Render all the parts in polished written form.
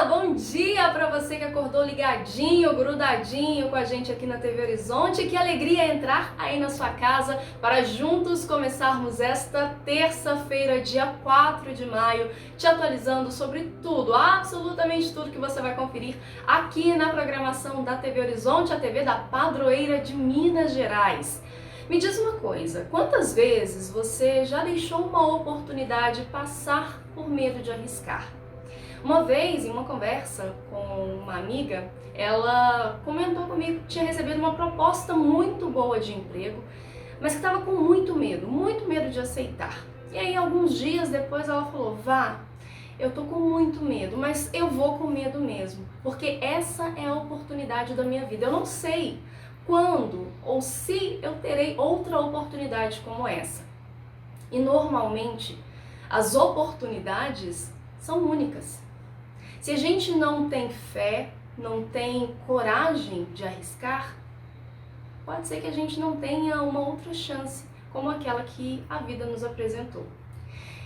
Bom dia para você que acordou ligadinho, grudadinho com a gente aqui na TV Horizonte. Que alegria entrar aí na sua casa para juntos começarmos esta terça-feira, dia 4 de maio, te atualizando sobre tudo, absolutamente tudo que você vai conferir aqui na programação da TV Horizonte, a TV da Padroeira de Minas Gerais. Me diz uma coisa, quantas vezes você já deixou uma oportunidade passar por medo de arriscar? Uma vez, em uma conversa com uma amiga, ela comentou comigo que tinha recebido uma proposta muito boa de emprego, mas que estava com muito medo de aceitar. E aí, alguns dias depois, ela falou: Vá, eu tô com muito medo, mas eu vou com medo mesmo, porque essa é a oportunidade da minha vida. Eu não sei quando ou se eu terei outra oportunidade como essa. E normalmente, as oportunidades são únicas. Se a gente não tem fé, não tem coragem de arriscar, pode ser que a gente não tenha uma outra chance, como aquela que a vida nos apresentou.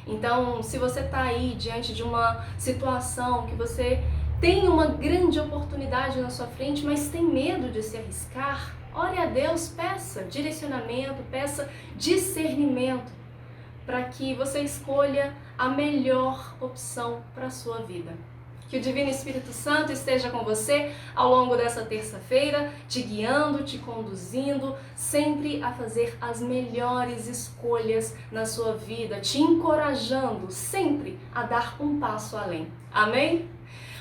Então, se você está aí diante de uma situação que você tem uma grande oportunidade na sua frente, mas tem medo de se arriscar, ore a Deus, peça direcionamento, peça discernimento, para que você escolha a melhor opção para a sua vida. Que o Divino Espírito Santo esteja com você ao longo dessa terça-feira, te guiando, te conduzindo, sempre a fazer as melhores escolhas na sua vida, te encorajando sempre a dar um passo além. Amém?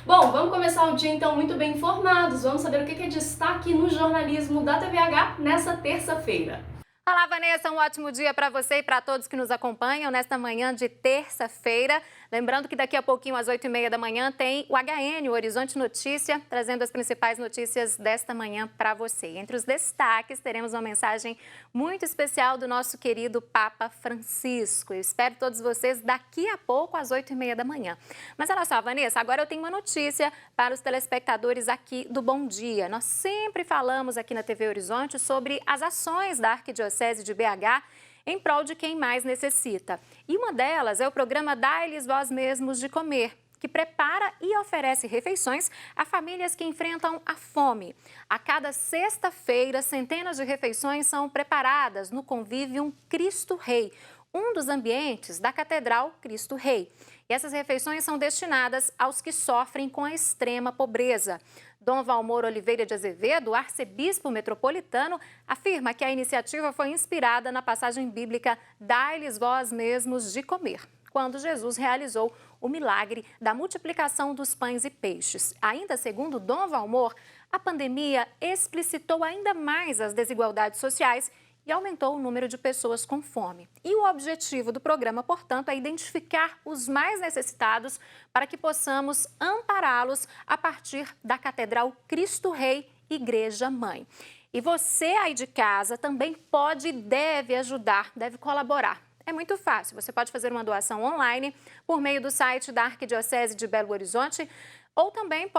Bom, vamos começar o dia então muito bem informados. Vamos saber o que é destaque no jornalismo da TVH nessa terça-feira. Olá, Vanessa, um ótimo dia para você e para todos que nos acompanham nesta manhã de terça-feira. Lembrando que daqui a pouquinho, às 8h30 da manhã, tem o HN, o Horizonte Notícia, trazendo as principais notícias desta manhã para você. Entre os destaques, teremos uma mensagem muito especial do nosso querido Papa Francisco. Eu espero todos vocês daqui a pouco, às 8h30 da manhã. Mas olha só, Vanessa, agora eu tenho uma notícia para os telespectadores aqui do Bom Dia. Nós sempre falamos aqui na TV Horizonte sobre as ações da Arquidiocese de BH em prol de quem mais necessita. E uma delas é o programa Dai-lhes Vós Mesmos de Comer, que prepara e oferece refeições a famílias que enfrentam a fome. A cada sexta-feira, centenas de refeições são preparadas no Convivium Cristo Rei, um dos ambientes da Catedral Cristo Rei. E essas refeições são destinadas aos que sofrem com a extrema pobreza. Dom Valmor Oliveira de Azevedo, arcebispo metropolitano, afirma que a iniciativa foi inspirada na passagem bíblica Dai-lhes vós mesmos de comer, quando Jesus realizou o milagre da multiplicação dos pães e peixes. Ainda segundo Dom Valmor, a pandemia explicitou ainda mais as desigualdades sociais e aumentou o número de pessoas com fome. E o objetivo do programa, portanto, é identificar os mais necessitados para que possamos ampará-los a partir da Catedral Cristo Rei, Igreja Mãe. E você aí de casa também pode e deve ajudar, deve colaborar. É muito fácil, você pode fazer uma doação online por meio do site da Arquidiocese de Belo Horizonte, ou também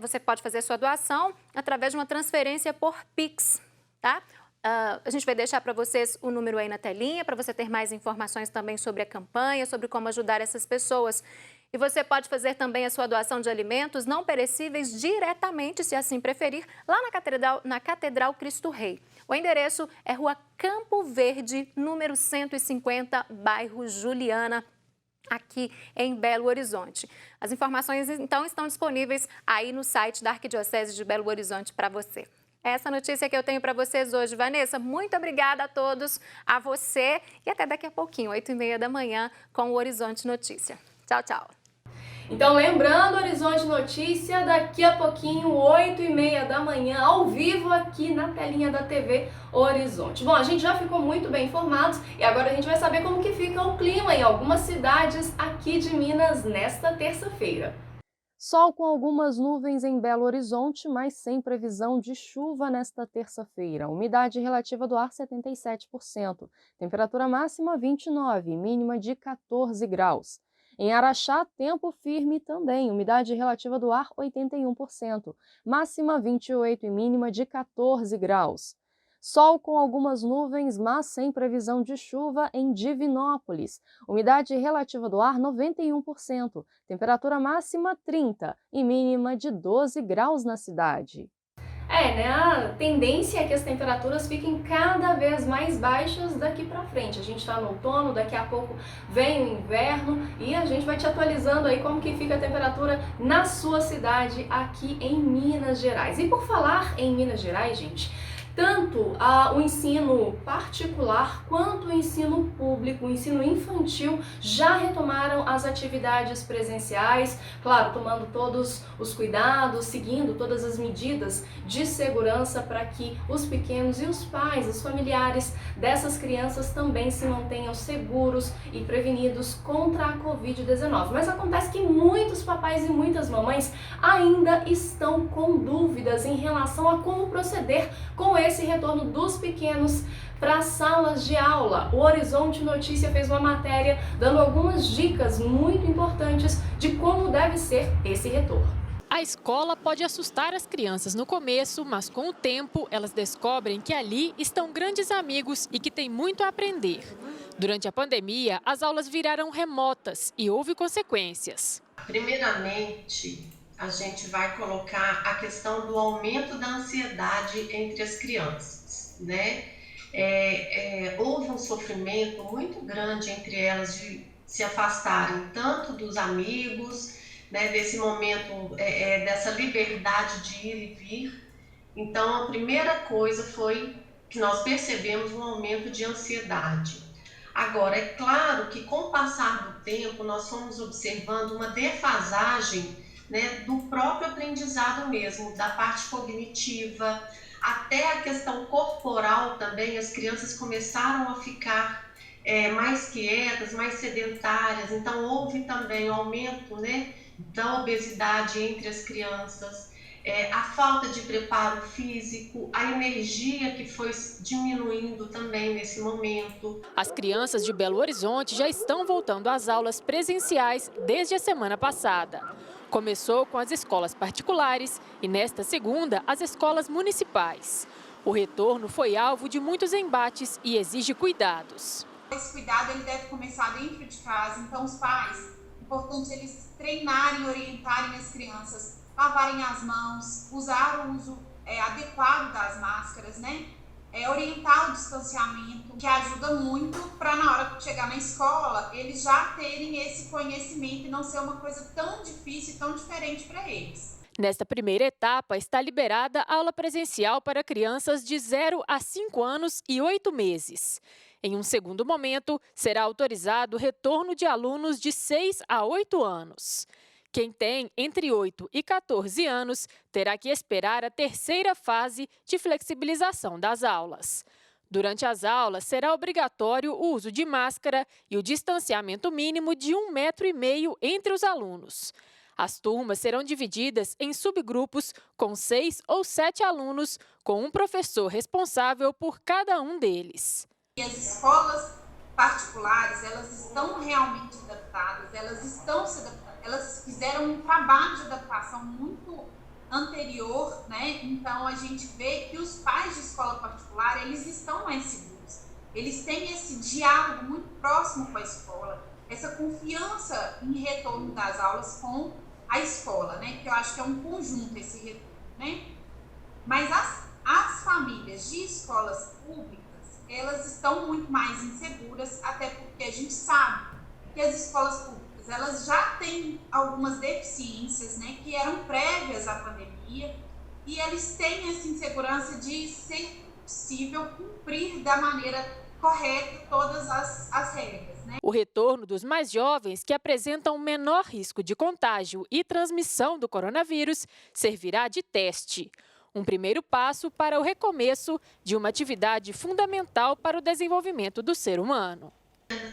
você pode fazer sua doação através de uma transferência por Pix, tá? A gente vai deixar para vocês o número aí na telinha, para você ter mais informações também sobre a campanha, sobre como ajudar essas pessoas. E você pode fazer também a sua doação de alimentos não perecíveis diretamente, se assim preferir, lá na Catedral Cristo Rei. O endereço é Rua Campo Verde, número 150, bairro Juliana, aqui em Belo Horizonte. As informações, então, estão disponíveis aí no site da Arquidiocese de Belo Horizonte para você. Essa notícia que eu tenho para vocês hoje, Vanessa. Muito obrigada a todos, a você e até daqui a pouquinho, 8h30 da manhã, com o Horizonte Notícia. Tchau, tchau. Então, lembrando, Horizonte Notícia, daqui a pouquinho, 8h30 da manhã, ao vivo aqui na telinha da TV Horizonte. Bom, a gente já ficou muito bem informados e agora a gente vai saber como que fica o clima em algumas cidades aqui de Minas nesta terça-feira. Sol com algumas nuvens em Belo Horizonte, mas sem previsão de chuva nesta terça-feira. Umidade relativa do ar 77%. Temperatura máxima 29, mínima de 14 graus. Em Araxá, tempo firme também. Umidade relativa do ar 81%. Máxima 28 e mínima de 14 graus. Sol com algumas nuvens, mas sem previsão de chuva em Divinópolis. Umidade relativa do ar 91%. Temperatura máxima 30 e mínima de 12 graus na cidade. A tendência é que as temperaturas fiquem cada vez mais baixas daqui para frente. A gente está no outono, daqui a pouco vem o inverno e a gente vai te atualizando aí como que fica a temperatura na sua cidade aqui em Minas Gerais. E por falar em Minas Gerais, gente, tanto o ensino particular quanto o ensino público, o ensino infantil, já retomaram as atividades presenciais, claro, tomando todos os cuidados, seguindo todas as medidas de segurança para que os pequenos e os pais, os familiares dessas crianças também se mantenham seguros e prevenidos contra a Covid-19. Mas acontece que muitos papais e muitas mamães ainda estão com dúvidas em relação a como proceder com esse retorno dos pequenos para as salas de aula. O Horizonte Notícia fez uma matéria dando algumas dicas muito importantes de como deve ser esse retorno. A escola pode assustar as crianças no começo, mas com o tempo elas descobrem que ali estão grandes amigos e que têm muito a aprender. Durante a pandemia, as aulas viraram remotas e houve consequências. Primeiramente, a gente vai colocar a questão do aumento da ansiedade entre as crianças, né? Houve um sofrimento muito grande entre elas de se afastarem tanto dos amigos, né, desse momento, dessa liberdade de ir e vir. Então, a primeira coisa foi que nós percebemos um aumento de ansiedade. Agora, é claro que com o passar do tempo, nós fomos observando uma defasagem, né, do próprio aprendizado mesmo, da parte cognitiva, até a questão corporal também. As crianças começaram a ficar mais quietas, mais sedentárias, então houve também um aumento, né, da obesidade entre as crianças, a falta de preparo físico, a energia que foi diminuindo também nesse momento. As crianças de Belo Horizonte já estão voltando às aulas presenciais desde a semana passada. Começou com as escolas particulares e, nesta segunda, as escolas municipais. O retorno foi alvo de muitos embates e exige cuidados. Esse cuidado ele deve começar dentro de casa, então os pais, é importante eles treinarem, orientarem as crianças, lavarem as mãos, usar o uso adequado das máscaras, né? Orientar o distanciamento, que ajuda muito para na hora de chegar na escola, eles já terem esse conhecimento e não ser uma coisa tão difícil e tão diferente para eles. Nesta primeira etapa, está liberada a aula presencial para crianças de 0 a 5 anos e 8 meses. Em um segundo momento, será autorizado o retorno de alunos de 6 a 8 anos. Quem tem entre 8 e 14 anos terá que esperar a terceira fase de flexibilização das aulas. Durante as aulas, será obrigatório o uso de máscara e o distanciamento mínimo de 1,5 metro entre os alunos. As turmas serão divididas em subgrupos com 6 ou 7 alunos, com um professor responsável por cada um deles. E as escolas particulares, elas estão realmente adaptadas, elas estão se adaptando. Elas fizeram um trabalho de adaptação muito anterior, né? Então a gente vê que os pais de escola particular, eles estão mais seguros. Eles têm esse diálogo muito próximo com a escola, essa confiança em retorno das aulas com a escola, né? Que eu acho que é um conjunto esse retorno, né? Mas as famílias de escolas públicas, elas estão muito mais inseguras, até porque a gente sabe que as escolas públicas elas já têm algumas deficiências, né, que eram prévias à pandemia, e eles têm essa insegurança de ser possível cumprir da maneira correta todas as regras, né? O retorno dos mais jovens, que apresentam menor risco de contágio e transmissão do coronavírus, servirá de teste. Um primeiro passo para o recomeço de uma atividade fundamental para o desenvolvimento do ser humano.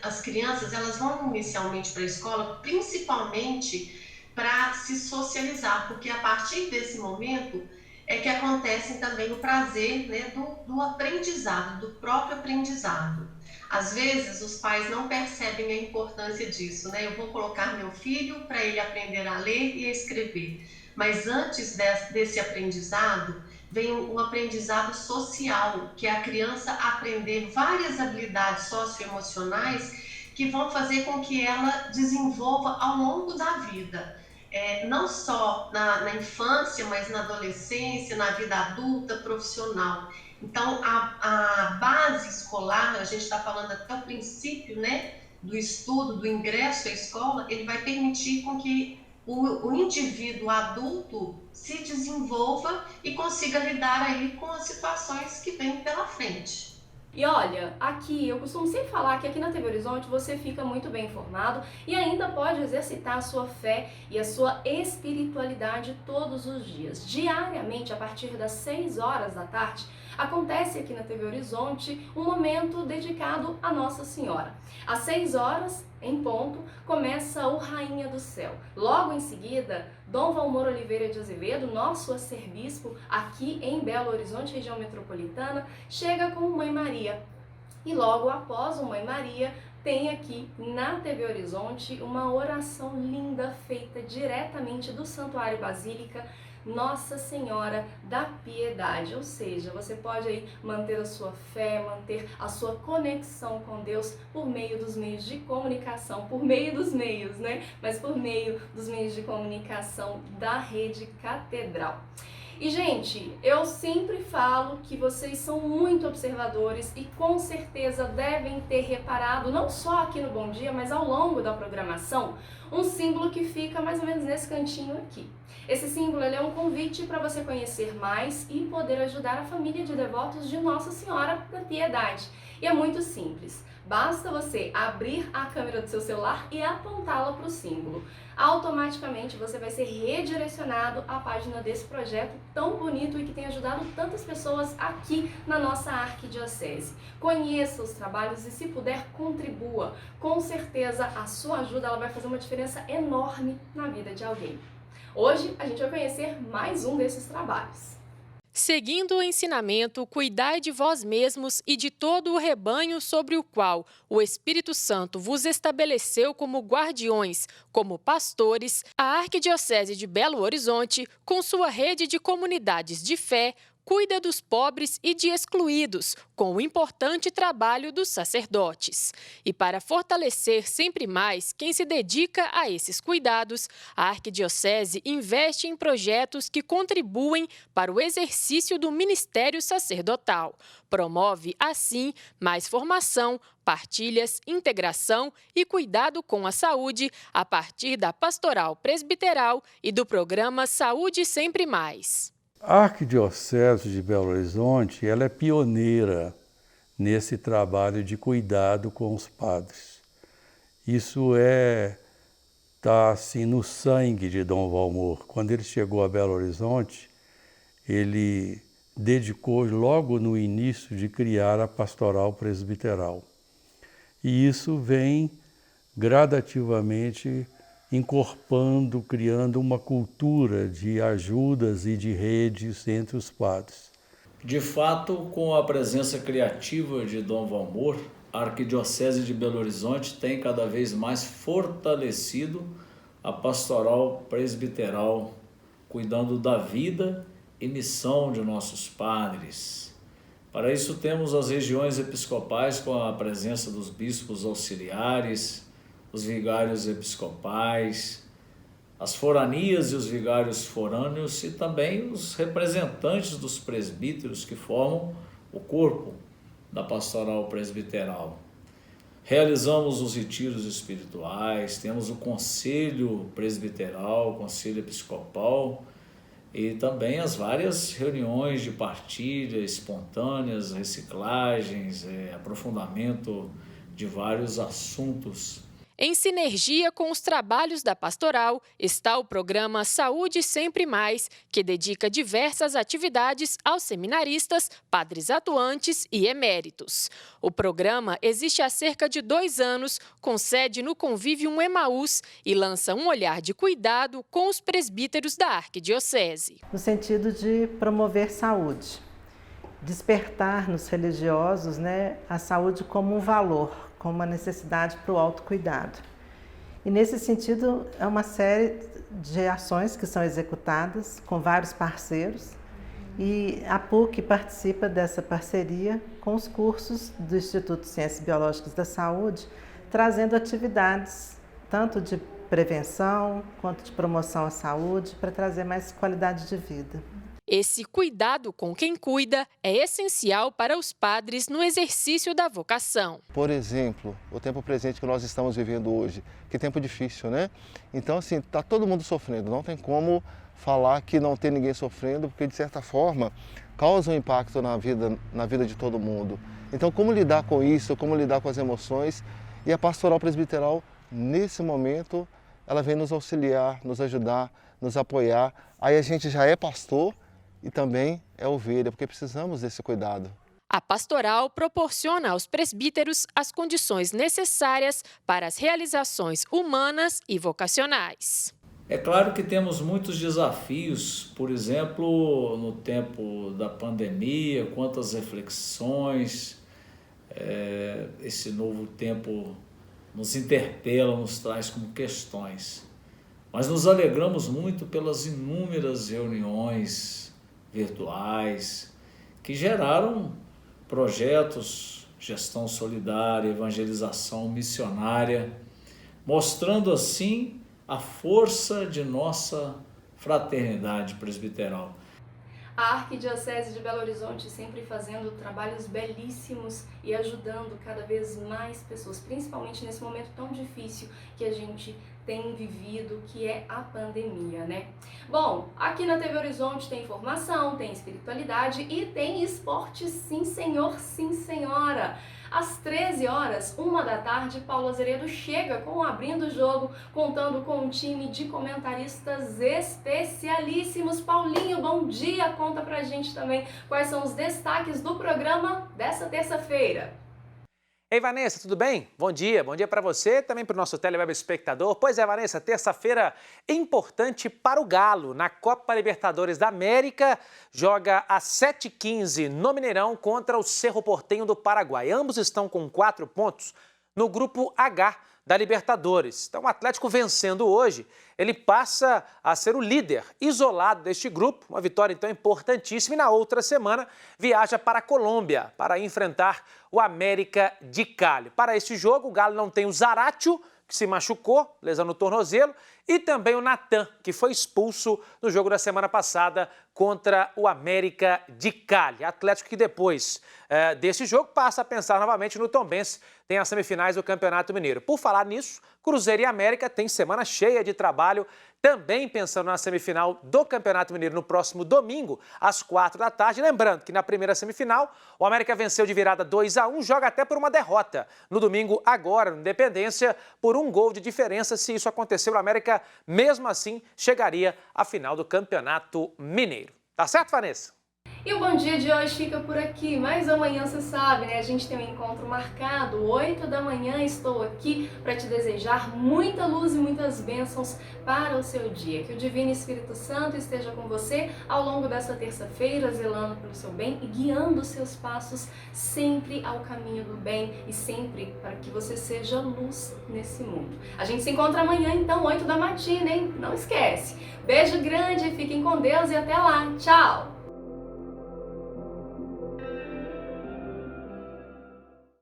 As crianças elas vão inicialmente para a escola principalmente para se socializar, porque a partir desse momento é que acontece também o prazer, né, do aprendizado, do próprio aprendizado. Às vezes os pais não percebem a importância disso, né? Eu vou colocar meu filho para ele aprender a ler e a escrever, mas antes desse aprendizado vem um aprendizado social, que é a criança aprender várias habilidades socioemocionais que vão fazer com que ela desenvolva ao longo da vida. Não só na infância, mas na adolescência, na vida adulta, profissional. Então, a base escolar, a gente está falando até o princípio, né, do estudo, do ingresso à escola, ele vai permitir com que o indivíduo adulto se desenvolva e consiga lidar aí com as situações que vêm pela frente. E olha, aqui eu costumo sempre falar que aqui na TV Horizonte você fica muito bem informado e ainda pode exercitar a sua fé e a sua espiritualidade todos os dias. Diariamente, a partir das 6 horas da tarde, acontece aqui na TV Horizonte um momento dedicado a Nossa Senhora. Às 6 horas, em ponto, começa o Rainha do Céu. Logo em seguida, Dom Valmor Oliveira de Azevedo, nosso arcebispo aqui em Belo Horizonte, região metropolitana, chega com Mãe Maria. E logo após o Mãe Maria, tem aqui na TV Horizonte uma oração linda feita diretamente do Santuário Basílica Nossa Senhora da Piedade, ou seja, você pode aí manter a sua fé, manter a sua conexão com Deus por meio dos meios de comunicação, por meio dos meios, né? Mas por meio dos meios de comunicação da Rede Catedral. E, gente, eu sempre falo que vocês são muito observadores e com certeza devem ter reparado, não só aqui no Bom Dia, mas ao longo da programação, um símbolo que fica mais ou menos nesse cantinho aqui. Esse símbolo ele é um convite para você conhecer mais e poder ajudar a família de devotos de Nossa Senhora da Piedade. E é muito simples, basta você abrir a câmera do seu celular e apontá-la para o símbolo. Automaticamente você vai ser redirecionado à página desse projeto tão bonito e que tem ajudado tantas pessoas aqui na nossa arquidiocese. Conheça os trabalhos e, se puder, contribua. Com certeza a sua ajuda ela vai fazer uma diferença enorme na vida de alguém. Hoje a gente vai conhecer mais um desses trabalhos. Seguindo o ensinamento, cuidai de vós mesmos e de todo o rebanho sobre o qual o Espírito Santo vos estabeleceu como guardiões, como pastores, a Arquidiocese de Belo Horizonte, com sua rede de comunidades de fé, cuida dos pobres e de excluídos, com o importante trabalho dos sacerdotes. E para fortalecer sempre mais quem se dedica a esses cuidados, a Arquidiocese investe em projetos que contribuem para o exercício do ministério sacerdotal. Promove, assim, mais formação, partilhas, integração e cuidado com a saúde a partir da pastoral presbiteral e do programa Saúde Sempre Mais. A Arquidiocese de Belo Horizonte ela é pioneira nesse trabalho de cuidado com os padres. Isso está assim, no sangue de Dom Valmor. Quando ele chegou a Belo Horizonte, ele dedicou logo no início de criar a pastoral presbiteral. E isso vem gradativamente incorporando, criando uma cultura de ajudas e de redes entre os padres. De fato, com a presença criativa de Dom Valmor, a Arquidiocese de Belo Horizonte tem cada vez mais fortalecido a pastoral presbiteral, cuidando da vida e missão de nossos padres. Para isso temos as regiões episcopais com a presença dos bispos auxiliares, os vigários episcopais, as foranias e os vigários forâneos e também os representantes dos presbíteros que formam o corpo da pastoral presbiteral. Realizamos os retiros espirituais, temos o conselho presbiteral, o conselho episcopal e também as várias reuniões de partilha espontâneas, reciclagens, aprofundamento de vários assuntos. Em sinergia com os trabalhos da pastoral está o programa Saúde Sempre Mais, que dedica diversas atividades aos seminaristas, padres atuantes e eméritos. O programa existe há cerca de 2 anos, com sede no Convívio Emaús e lança um olhar de cuidado com os presbíteros da Arquidiocese. No sentido de promover saúde, despertar nos religiosos, a saúde como um valor, como uma necessidade para o autocuidado. E nesse sentido, é uma série de ações que são executadas com vários parceiros E a PUC participa dessa parceria com os cursos do Instituto de Ciências Biológicas da Saúde, trazendo atividades tanto de prevenção quanto de promoção à saúde para trazer mais qualidade de vida. Esse cuidado com quem cuida é essencial para os padres no exercício da vocação. Por exemplo, o tempo presente que nós estamos vivendo hoje, que tempo difícil, né? Então, assim, está todo mundo sofrendo, não tem como falar que não tem ninguém sofrendo, porque de certa forma causa um impacto na vida de todo mundo. Então, como lidar com isso, como lidar com as emoções? E a pastoral presbiteral, nesse momento, ela vem nos auxiliar, nos ajudar, nos apoiar. Aí a gente já é pastor e também é ovelha, porque precisamos desse cuidado. A pastoral proporciona aos presbíteros as condições necessárias para as realizações humanas e vocacionais. É claro que temos muitos desafios, por exemplo, no tempo da pandemia, quantas reflexões, esse novo tempo nos interpela, nos traz como questões. Mas nos alegramos muito pelas inúmeras reuniões virtuais que geraram projetos, gestão solidária, evangelização missionária, mostrando assim a força de nossa fraternidade presbiteral. A Arquidiocese de Belo Horizonte sempre fazendo trabalhos belíssimos e ajudando cada vez mais pessoas, principalmente nesse momento tão difícil que a gente tem vivido, que é a pandemia, né? Bom, aqui na TV Horizonte tem informação, tem espiritualidade e tem esporte, sim senhor, sim senhora. Às 13 horas, 1 da tarde, Paulo Azeredo chega com o Abrindo o Jogo, contando com um time de comentaristas especialíssimos. Paulinho, bom dia! Conta pra gente também quais são os destaques do programa dessa terça-feira. Ei, Vanessa, tudo bem? Bom dia para você, também para o nosso teleweb espectador. Pois é, Vanessa, terça-feira importante para o Galo. Na Copa Libertadores da América, joga às 7h15 no Mineirão contra o Cerro Porteño do Paraguai. Ambos estão com 4 pontos no grupo H da Libertadores. Então, o Atlético vencendo hoje, ele passa a ser o líder isolado deste grupo, uma vitória então importantíssima, e na outra semana viaja para a Colômbia para enfrentar o América de Cali. Para este jogo, o Galo não tem o Zaratio, que se machucou, lesão no tornozelo, e também o Natan, que foi expulso no jogo da semana passada contra o América de Cali. Atlético que depois desse jogo passa a pensar novamente no Tombense, tem as semifinais do Campeonato Mineiro. Por falar nisso, Cruzeiro e América têm semana cheia de trabalho, também pensando na semifinal do Campeonato Mineiro no próximo domingo, às 4 da tarde. Lembrando que na primeira semifinal, o América venceu de virada 2-1, joga até por uma derrota. No domingo, agora, no Independência, por 1 gol de diferença. Se isso acontecer, o América, mesmo assim, chegaria à final do Campeonato Mineiro. Tá certo, Vanessa? E o Bom Dia de hoje fica por aqui, mas amanhã você sabe, né? A gente tem um encontro marcado, 8 da manhã, estou aqui para te desejar muita luz e muitas bênçãos para o seu dia. Que o Divino Espírito Santo esteja com você ao longo dessa terça-feira, zelando pelo seu bem e guiando os seus passos sempre ao caminho do bem e sempre para que você seja luz nesse mundo. A gente se encontra amanhã, então, 8 da matina, hein? Não esquece. Beijo grande, fiquem com Deus e até lá. Tchau!